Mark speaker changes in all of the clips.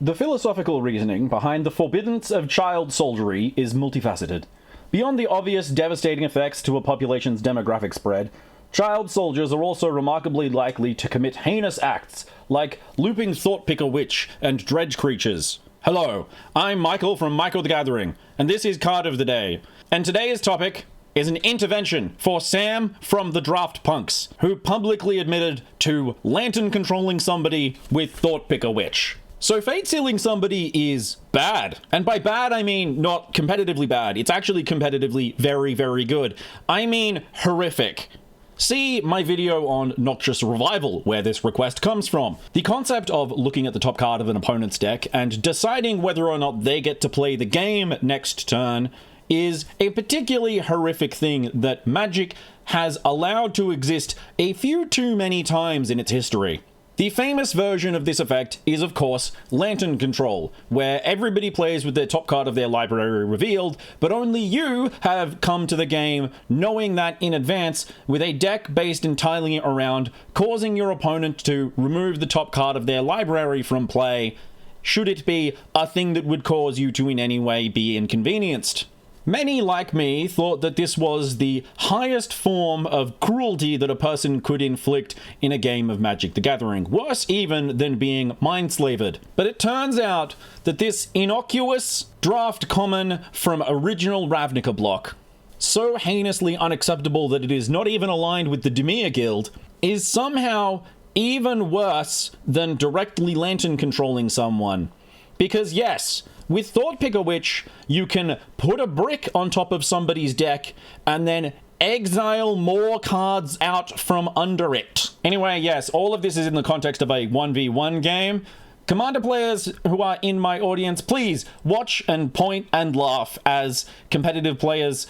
Speaker 1: The philosophical reasoning behind the forbiddance of child soldiery is multifaceted. Beyond the obvious devastating effects to a population's demographic spread, child soldiers are also remarkably likely to commit heinous acts, like looping Thoughtpicker Witch and dredge creatures. Hello, I'm Michael from Michael the Gathering, and this is Card of the Day. And today's topic is an intervention for Sam from the Draft Punks, who publicly admitted to lantern controlling somebody with Thoughtpicker Witch. So fate sealing somebody is bad. And by bad, I mean not competitively bad. It's actually competitively very, very good. I mean horrific. See my video on Noxious Revival, where this request comes from. The concept of looking at the top card of an opponent's deck and deciding whether or not they get to play the game next turn is a particularly horrific thing that Magic has allowed to exist a few too many times in its history. The famous version of this effect is, of course, Lantern Control, where everybody plays with their top card of their library revealed, but only you have come to the game knowing that in advance, with a deck based entirely around causing your opponent to remove the top card of their library from play, should it be a thing that would cause you to in any way be inconvenienced. Many, like me, thought that this was the highest form of cruelty that a person could inflict in a game of Magic the Gathering, worse even than being mind-slaved. But it turns out that this innocuous draft common from original Ravnica block, so heinously unacceptable that it is not even aligned with the Dimir Guild, is somehow even worse than directly lantern controlling someone. Because yes, with Thoughtpicker Witch, you can put a brick on top of somebody's deck and then exile more cards out from under it. Anyway, yes, all of this is in the context of a 1v1 game. Commander players who are in my audience, please watch and point and laugh as competitive players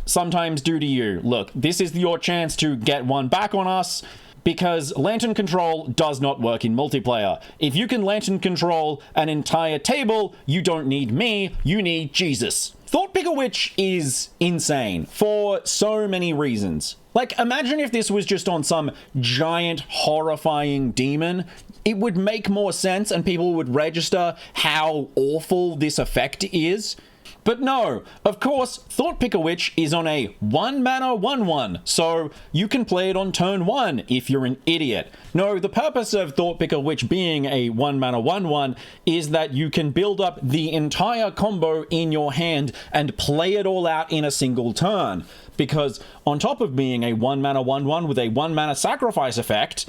Speaker 1: sometimes do to you. Look, this is your chance to get one back on us, because Lantern Control does not work in multiplayer. If you can Lantern Control an entire table, you don't need me, you need Jesus. Thoughtpicker Witch is insane for so many reasons. Like, imagine if this was just on some giant, horrifying demon. It would make more sense and people would register how awful this effect is. But no, of course, Thoughtpicker Witch is on a 1-mana 1/1, so you can play it on turn 1 if you're an idiot. No, the purpose of Thoughtpicker Witch being a 1-mana 1/1 is that you can build up the entire combo in your hand and play it all out in a single turn. Because on top of being a 1-mana 1/1 with a 1-mana sacrifice effect,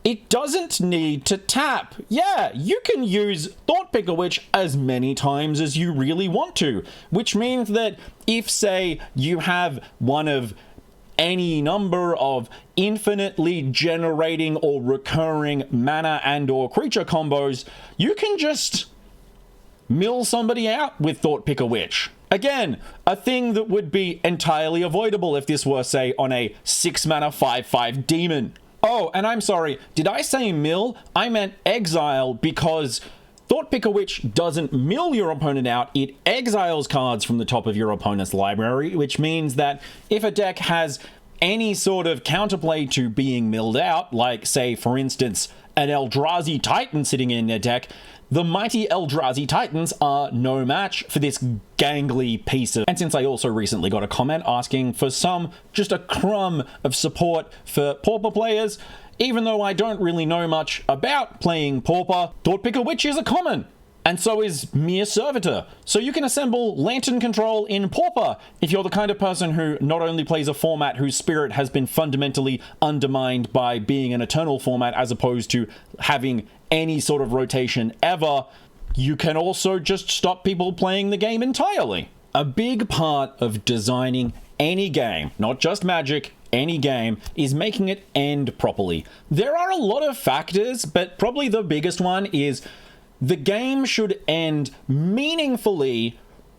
Speaker 1: it doesn't need to tap. Yeah, you can use Thoughtpicker Witch as many times as you really want to, which means that if, say, you have one of any number of infinitely generating or recurring mana and or creature combos, you can just mill somebody out with Thoughtpicker Witch. Again, a thing that would be entirely avoidable if this were, say, on a 6-mana 5/5 demon. Oh, and I'm sorry, did I say mill? I meant exile, because Thoughtpicker Witch doesn't mill your opponent out, it exiles cards from the top of your opponent's library, which means that if a deck has any sort of counterplay to being milled out, like, say, for instance, an Eldrazi Titan sitting in their deck, the mighty Eldrazi Titans are no match for this gangly piece of... And since I also recently got a comment asking for just a crumb of support for Pauper players, even though I don't really know much about playing Pauper, Thoughtpicker Witch is a common. And so is Mere Servitor. So you can assemble Lantern Control in Pauper if you're the kind of person who not only plays a format whose spirit has been fundamentally undermined by being an eternal format as opposed to having any sort of rotation ever, you can also just stop people playing the game entirely. A big part of designing any game, not just Magic, any game, is making it end properly. There are a lot of factors, but probably the biggest one is the game should end meaningfully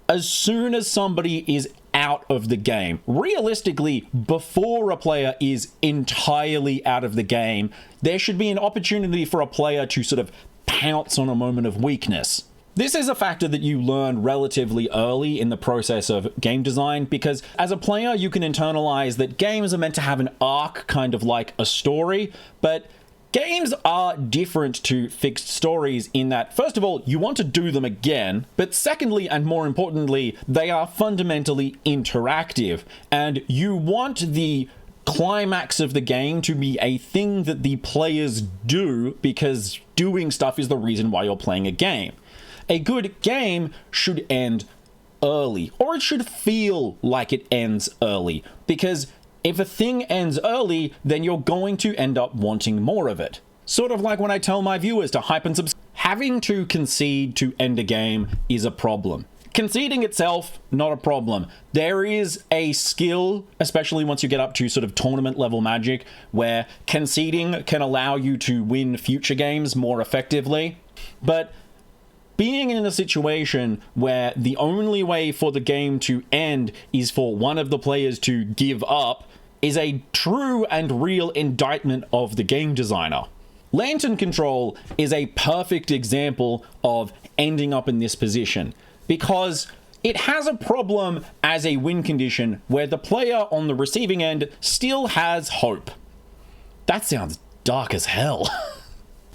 Speaker 1: as soon as somebody is out of the game. Realistically, before a player is entirely out of the game, there should be an opportunity for a player to sort of pounce on a moment of weakness. This is a factor that you learn relatively early in the process of game design, because as a player, you can internalize that games are meant to have an arc, kind of like a story, but Games are different to fixed stories in that, first of all, you want to do them again, but secondly, and more importantly, they are fundamentally interactive, and you want the climax of the game to be a thing that the players do, because doing stuff is the reason why you're playing a game. A good game should end early, or it should feel like it ends early, because if a thing ends early, then you're going to end up wanting more of it. Sort of like when I tell my viewers to hype and subscribe. Having to concede to end a game is a problem. Conceding itself, not a problem. There is a skill, especially once you get up to sort of tournament level Magic, where conceding can allow you to win future games more effectively. But being in a situation where the only way for the game to end is for one of the players to give up is a true and real indictment of the game designer. Lantern Control is a perfect example of ending up in this position, because it has a problem as a win condition where the player on the receiving end still has hope. That sounds dark as hell.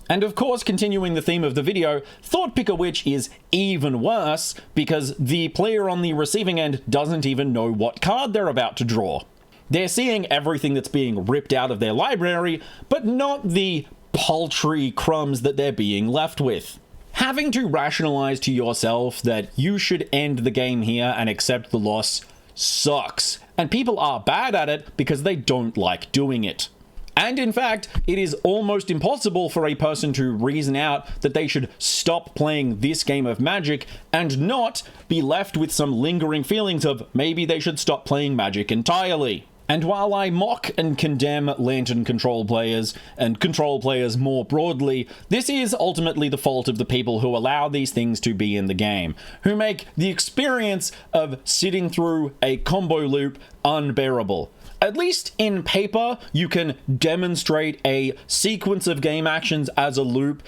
Speaker 1: And of course, continuing the theme of the video, Thoughtpicker Witch is even worse because the player on the receiving end doesn't even know what card they're about to draw. They're seeing everything that's being ripped out of their library, but not the paltry crumbs that they're being left with. Having to rationalize to yourself that you should end the game here and accept the loss sucks, and people are bad at it because they don't like doing it. And in fact, it is almost impossible for a person to reason out that they should stop playing this game of Magic and not be left with some lingering feelings of maybe they should stop playing Magic entirely. And while I mock and condemn Lantern Control players, and control players more broadly, this is ultimately the fault of the people who allow these things to be in the game, who make the experience of sitting through a combo loop unbearable. At least in paper, you can demonstrate a sequence of game actions as a loop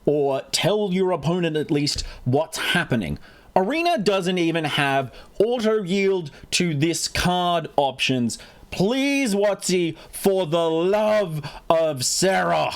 Speaker 1: or tell your opponent at least what's happening. Arena doesn't even have auto yield to this card options. Please, WotC, for the love of Sarah.